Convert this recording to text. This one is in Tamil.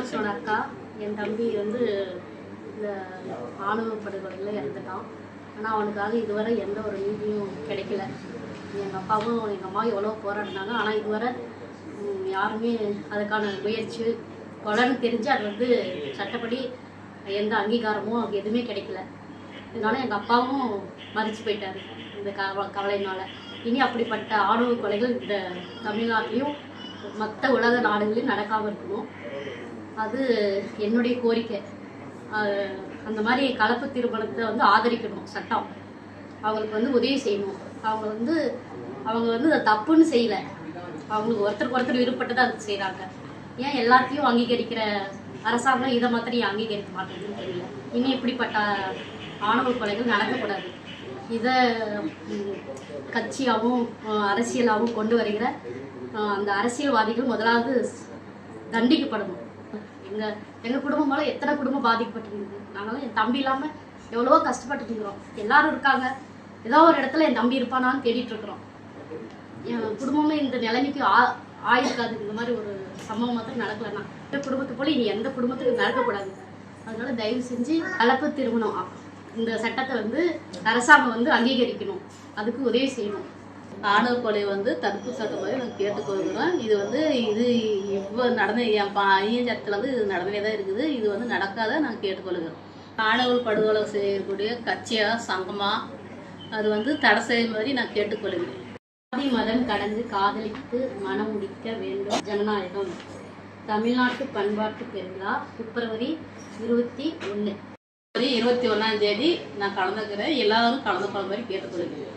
இன்னொருத்தோட அக்கா என் தம்பி வந்து இந்த ஆணவ படுகொலையில் இறந்துட்டான். ஆனால் அவனுக்காக இதுவரை எந்த ஒரு நீதியும் கிடைக்கல. எங்கள் அப்பாவும் எங்கள் அம்மாவும் எவ்வளோ போராடினாங்க. ஆனால் இதுவரை யாருமே அதுக்கான முயற்சி கொலைன்னு தெரிஞ்சு அது வந்து சட்டப்படி எந்த அங்கீகாரமும் எதுவுமே கிடைக்கல. இதனால எங்கள் அப்பாவும் மறித்து போயிட்டார் இந்த கவலையினால். இனி அப்படிப்பட்ட ஆணவ கொலைகள் இந்த தமிழ்நாட்டிலையும் மற்ற உலக நாடுகளையும் நடக்காமல் இருக்கணும். அது என்னுடைய கோரிக்கை. அந்த மாதிரி கலப்பு திருமணத்தை வந்து ஆதரிக்கணும் சட்டம். அவங்களுக்கு வந்து உதவி செய்யணும். அவங்க வந்து அதை தப்புன்னு செய்யலை. அவங்களுக்கு ஒருத்தருக்கு ஒருத்தர் விருப்பப்பட்டு தான் அது செய்கிறாங்க. ஏன் எல்லாத்தையும் அங்கீகரிக்கிற அரசாங்கம் இதை மாத்திரம் அங்கீகரிக்க மாட்டேங்குதுன்னு தெரியல. இனி இப்படிப்பட்ட ஆணவ கொலைகள் நடக்கக்கூடாது. இதை கட்சியாகவும் அரசியலாகவும் கொண்டு வருகிற அந்த அரசியல்வாதிகள் முதலாவது தண்டிக்கப்படணும். எங்கள் குடும்பம் போல எத்தனை குடும்பம் பாதிக்கப்பட்டிருக்குது. நாங்களாம் என் தம்பி இல்லாமல் எவ்வளவோ கஷ்டப்பட்டுட்டு இருக்கிறோம். எல்லாரும் இருக்காங்க, ஏதோ ஒரு இடத்துல என் தம்பி இருப்பானான்னு தேடிட்டு இருக்கிறோம். என் குடும்பமே இந்த நிலைமைக்கு ஆயிருக்காது. இந்த மாதிரி ஒரு சம்பவம் மாத்திரம் நடக்கலைன்னா இந்த குடும்பத்தை போல இனி எந்த குடும்பத்துக்கு நடக்கக்கூடாது. அதனால தயவு செஞ்சு கலப்பு திருமணம் இந்த சட்டத்தை வந்து அரசாங்கம் வந்து அங்கீகரிக்கணும், அதுக்கு உதவி செய்யணும். ஆணவ கொலை வந்து தடுப்பு சட்டம் மாதிரி நாங்கள் கேட்டுக்கொள்கிறோம். இது இவ்வளோ நடந்த என் பையன் சட்டத்தில் வந்து இது நடந்தே தான் இருக்குது. இது வந்து நடக்காத நாங்கள் கேட்டுக்கொள்கிறோம். ஆணவ படுகொலை செய்யக்கூடிய கட்சியாக சங்கமாக அது வந்து தடை செய்ய மாதிரி நான் கேட்டுக்கொள்கிறேன். சாதி மதம் கடந்து காதலித்து மனம் முடிக்க வேண்டும். ஜனநாயகம் தமிழ்நாட்டு பண்பாட்டு பெருவிழா பிப்ரவரி 21. 21ஆம் தேதி நான் கலந்துக்கிறேன். எல்லாரும் கலந்து கொள்ள மாதிரி கேட்டுக்கொள்கிறேன்.